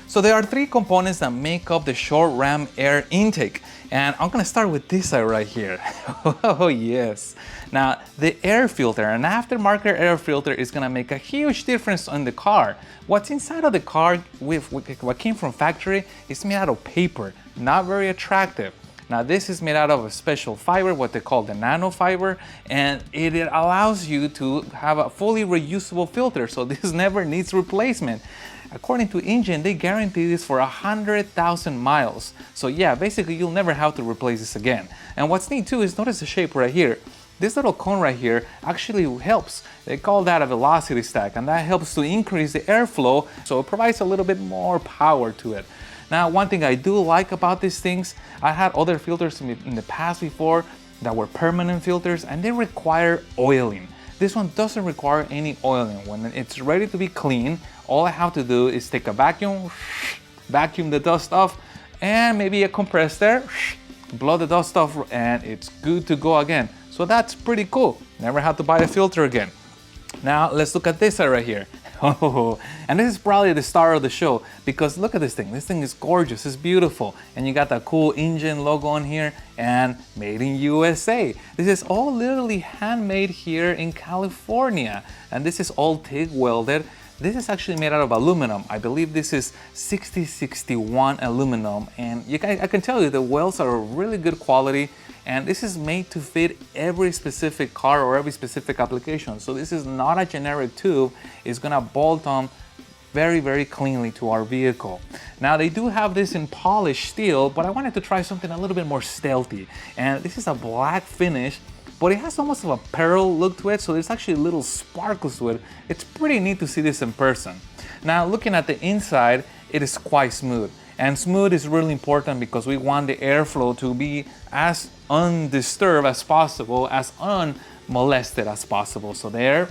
So there are three components that make up the short ram air intake. And I'm gonna start with this side right here. Oh yes. Now the air filter, an aftermarket air filter, is gonna make a huge difference on the car. What's inside of the car with what came from factory is made out of paper, not very attractive. Now this is made out of a special fiber, what they call the nano fiber, and it allows you to have a fully reusable filter, so this never needs replacement. According to Injen, they guarantee this for 100,000 miles. So yeah, basically you'll never have to replace this again. And what's neat too is notice the shape right here. This little cone right here actually helps. They call that a velocity stack, and that helps to increase the airflow, so it provides a little bit more power to it. Now, one thing I do like about these things, I had other filters in the past before that were permanent filters, and they require oiling. This one doesn't require any oiling. When it's ready to be clean, all I have to do is take a vacuum, vacuum the dust off, and maybe a compressed air, blow the dust off, and it's good to go again. So that's pretty cool. Never have to buy a filter again. Now let's look at this side right here. Oh, and this is probably the star of the show, because look at this thing. This thing is gorgeous, it's beautiful. And you got that cool Injen logo on here and made in USA. This is all literally handmade here in California. And this is all TIG welded. This is actually made out of aluminum. I believe this is 6061 aluminum. And I can tell you the welds are really good quality. And this is made to fit every specific car or every specific application. So this is not a generic tube. It's gonna bolt on very, very cleanly to our vehicle. Now they do have this in polished steel, but I wanted to try something a little bit more stealthy. And this is a black finish, but it has almost of a pearl look to it. So there's actually little sparkles to it. It's pretty neat to see this in person. Now looking at the inside, it is quite smooth. And smooth is really important because we want the airflow to be as undisturbed as possible, as unmolested as possible. So the air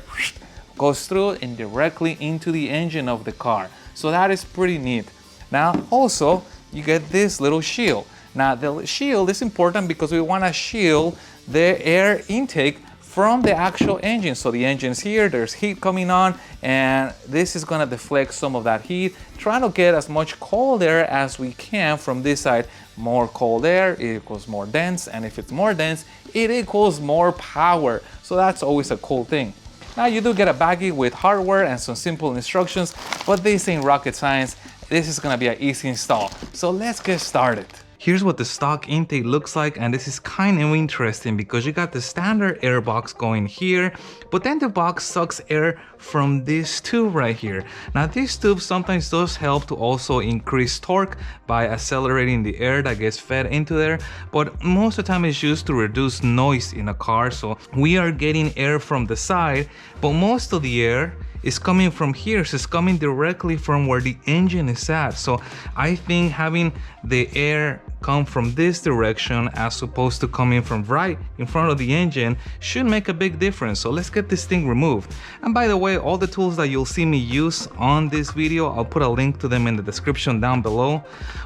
goes through and directly into the engine of the car. So that is pretty neat. Now also, you get this little shield. Now the shield is important because we want to shield the air intake from the actual engine. So the engine's here, there's heat coming on, and this is gonna deflect some of that heat, trying to get as much cold air as we can from this side. More cold air, it equals more dense, and if it's more dense, it equals more power. So that's always a cool thing. Now you do get a baggie with hardware and some simple instructions, but this ain't rocket science. This is gonna be an easy install. So let's get started. Here's what the stock intake looks like, and this is kind of interesting because you got the standard air box going here, but then the box sucks air from this tube right here. Now this tube sometimes does help to also increase torque by accelerating the air that gets fed into there, but most of the time it's used to reduce noise in a car. So we are getting air from the side, but most of the air is coming from here, so it's coming directly from where the engine is at. So I think having the air come from this direction as opposed to coming from right in front of the engine should make a big difference. So let's get this thing removed. And by the way, all the tools that you'll see me use on this video, I'll put a link to them in the description down below.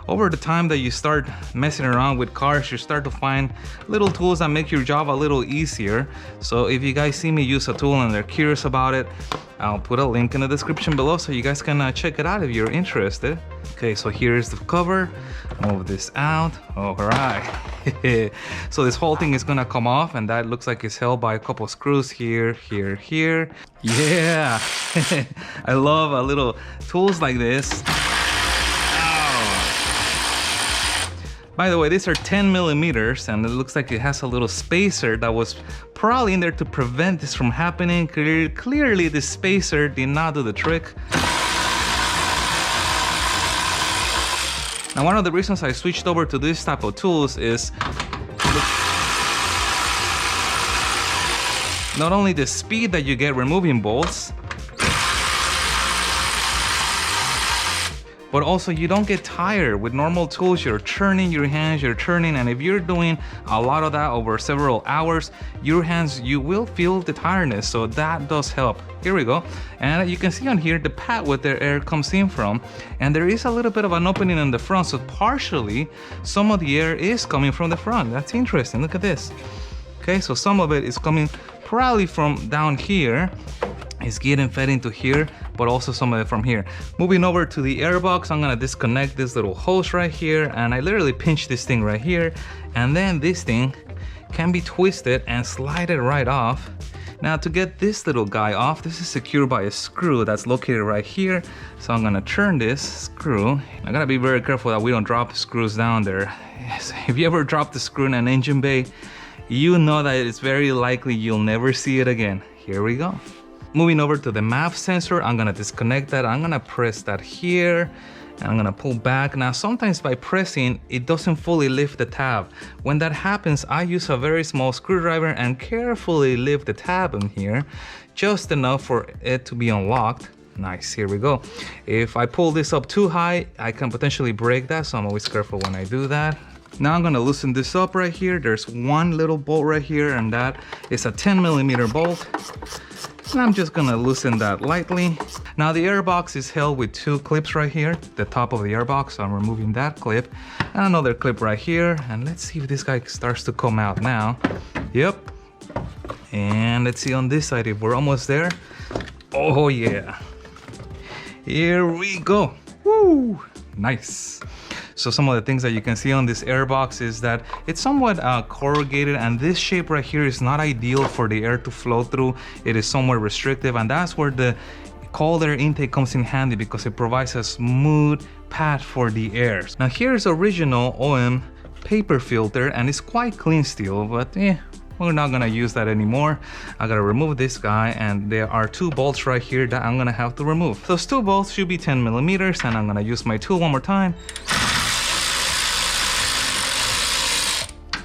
Over the time that you start messing around with cars, you start to find little tools that make your job a little easier. So if you guys see me use a tool and they're curious about it, I'll put a link in the description below so you guys can check it out if you're interested. Okay, so here's the cover. Move this out. All right. So this whole thing is gonna come off, and that looks like it's held by a couple screws here, here, here. Yeah. I love a little tools like this. By the way, these are 10 millimeters, and it looks like it has a little spacer that was probably in there to prevent this from happening. Clearly, this spacer did not do the trick. Now, one of the reasons I switched over to this type of tools is not only the speed that you get removing bolts, but also you don't get tired. With normal tools, you're turning your hands, and if you're doing a lot of that over several hours, your hands, you will feel the tiredness, so that does help. Here we go, and you can see on here the pad where the air comes in from, and there is a little bit of an opening in the front, so partially some of the air is coming from the front. That's interesting, look at this. Okay, so some of it is coming probably from down here, it's getting fed into here, but also some of it from here. Moving over to the air box, I'm gonna disconnect this little hose right here, and I literally pinch this thing right here, and then this thing can be twisted and slided right off. Now to get this little guy off, this is secured by a screw that's located right here. So I'm gonna turn this screw. I gotta be very careful that we don't drop screws down there. If you ever drop the screw in an engine bay, you know that it's very likely you'll never see it again. Here we go. Moving over to the MAF sensor, I'm gonna disconnect that. I'm gonna press that here. And I'm gonna pull back. Now, sometimes by pressing, it doesn't fully lift the tab. When that happens, I use a very small screwdriver and carefully lift the tab in here, just enough for it to be unlocked. Nice, here we go. If I pull this up too high, I can potentially break that, so I'm always careful when I do that. Now I'm gonna loosen this up right here. There's one little bolt right here, and that is a 10mm bolt. And I'm just gonna loosen that lightly. Now the airbox is held with two clips right here, the top of the airbox, so I'm removing that clip. And another clip right here, and let's see if this guy starts to come out now. Yep. And let's see on this side if we're almost there. Oh yeah. Here we go. Woo! Nice. So some of the things that you can see on this airbox is that it's somewhat corrugated, and this shape right here is not ideal for the air to flow through. It is somewhat restrictive, and that's where the cold air intake comes in handy, because it provides a smooth path for the air. Now here's original OM paper filter, and it's quite clean still, but we're not gonna use that anymore. I gotta remove this guy, and there are two bolts right here that I'm gonna have to remove. Those two bolts should be 10mm, and I'm gonna use my tool one more time.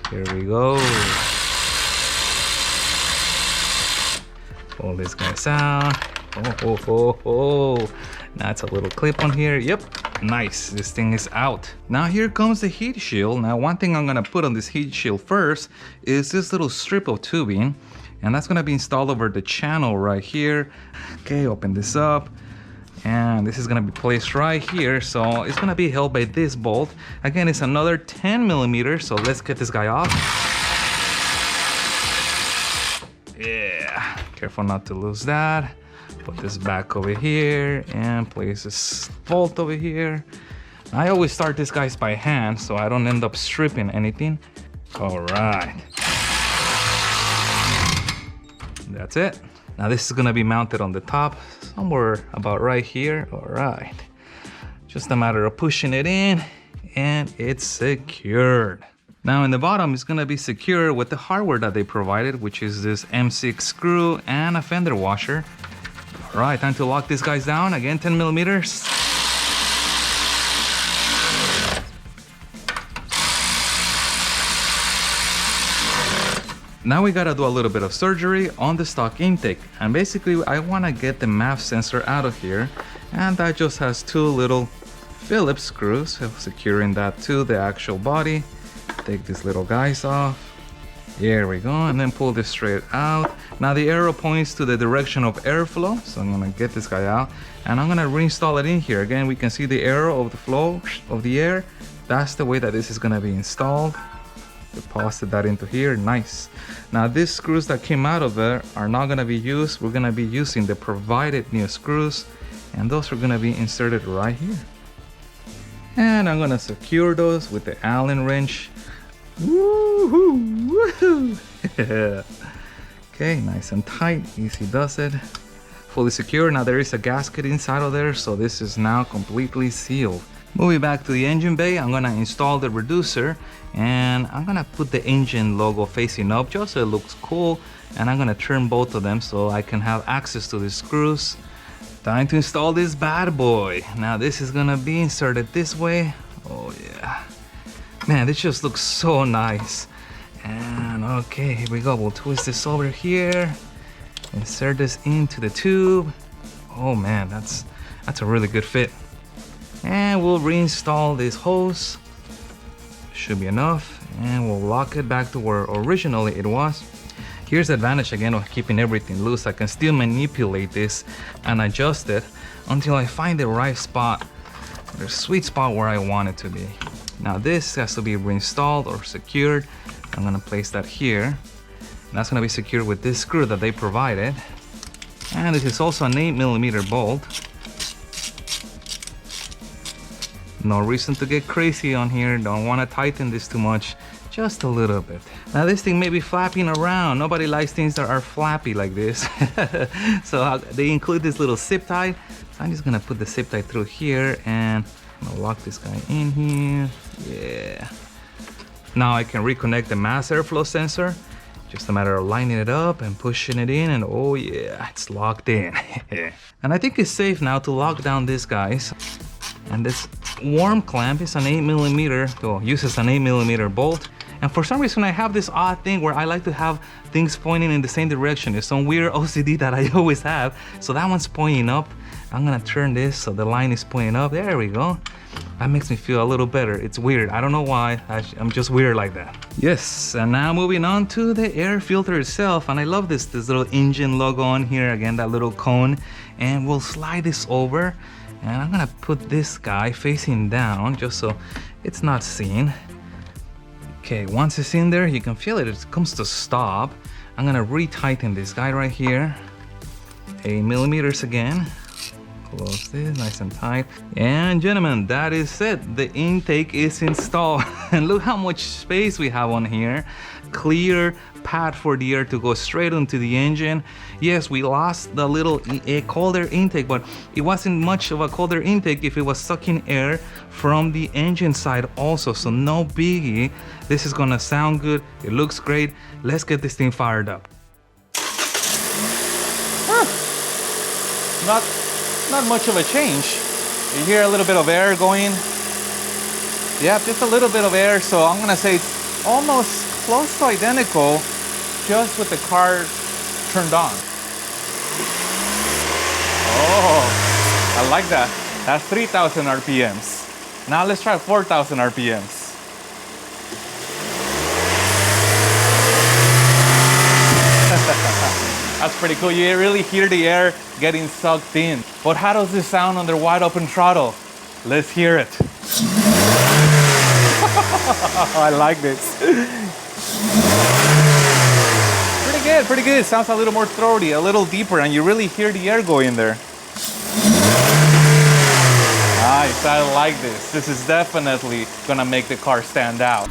Here we go. Pull this guy out. Oh. That's a little clip on here. Yep, nice. This thing is out. Now here comes the heat shield. Now one thing I'm gonna put on this heat shield first is this little strip of tubing, and that's gonna be installed over the channel right here. Okay, open this up. And this is gonna be placed right here, so it's gonna be held by this bolt. Again, it's another 10mm, so let's get this guy off. Yeah, careful not to lose that. Put this back over here and place this bolt over here. I always start these guys by hand, so I don't end up stripping anything. All right. That's it. Now this is gonna be mounted on the top, somewhere about right here. All right. Just a matter of pushing it in, and it's secured. Now in the bottom, it's gonna be secure with the hardware that they provided, which is this M6 screw and a fender washer. All right, time to lock these guys down. Again, 10mm. Now we gotta do a little bit of surgery on the stock intake, and basically I wanna get the MAF sensor out of here, and that just has two little Phillips screws, so securing that to the actual body. Take these little guys off. Here we go, and then pull this straight out. Now the arrow points to the direction of airflow, so I'm gonna get this guy out, and I'm gonna reinstall it in here. Again, we can see the arrow of the flow of the air. That's the way that this is gonna be installed. Deposit that into here. Nice. Now these screws that came out of there are not going to be used. We're going to be using the provided new screws, and those are going to be inserted right here. And I'm going to secure those with the Allen wrench. Woohoo! Woohoo! Okay, nice and tight. Easy does it. Fully secure. Now there is a gasket inside of there, so this is now completely sealed. Moving back to the engine bay, I'm gonna install the reducer, and I'm gonna put the engine logo facing up just so it looks cool, and I'm gonna turn both of them so I can have access to the screws. Time to install this bad boy. Now this is gonna be inserted this way. Oh yeah. Man, this just looks so nice. And okay, here we go. We'll twist this over here. Insert this into the tube. Oh man, that's a really good fit. And we'll reinstall this hose. Should be enough. And we'll lock it back to where originally it was. Here's the advantage again of keeping everything loose. I can still manipulate this and adjust it until I find the right spot, the sweet spot where I want it to be. Now this has to be reinstalled or secured. I'm gonna place that here. And that's gonna be secured with this screw that they provided. And this is also an 8mm bolt. No reason to get crazy on here. Don't want to tighten this too much. Just a little bit. Now this thing may be flapping around. Nobody likes things that are flappy like this. So they include this little zip tie. So I'm just gonna put the zip tie through here and I'm gonna lock this guy in here. Yeah. Now I can reconnect the mass airflow sensor. Just a matter of lining it up and pushing it in, and oh yeah, it's locked in. And I think it's safe now to lock down this, guys. And this worm clamp is an 8mm, so uses an 8mm bolt. And for some reason I have this odd thing where I like to have things pointing in the same direction. It's some weird OCD that I always have. So that one's pointing up. I'm gonna turn this so the line is pointing up. There we go. That makes me feel a little better. It's weird. I don't know why. I'm just weird like that. Yes, and now moving on to the air filter itself. And I love this little Injen logo on here. Again, that little cone. And we'll slide this over. And I'm gonna put this guy facing down just so it's not seen. Okay, once it's in there, you can feel it. It comes to stop. I'm gonna re-tighten this guy right here. 8mm again. Close this nice and tight. And gentlemen, that is it. The intake is installed. And look how much space we have on here. Clear path for the air to go straight into the engine. Yes, we lost the little cold air intake, but it wasn't much of a cold air intake if it was sucking air from the engine side also, so no biggie. This is gonna sound good. It looks great. Let's get this thing fired up. Not much of a change. You hear a little bit of air going. Yeah, just a little bit of air, so I'm gonna say it's almost close to identical, just with the car turned on. Oh, I like that. That's 3,000 RPMs. Now let's try 4,000 RPMs. That's pretty cool. You really hear the air getting sucked in. But how does this sound under wide open throttle? Let's hear it. I like this. Pretty good. Sounds a little more throaty, a little deeper, and you really hear the air go in there. Nice, I like this. This is definitely gonna make the car stand out.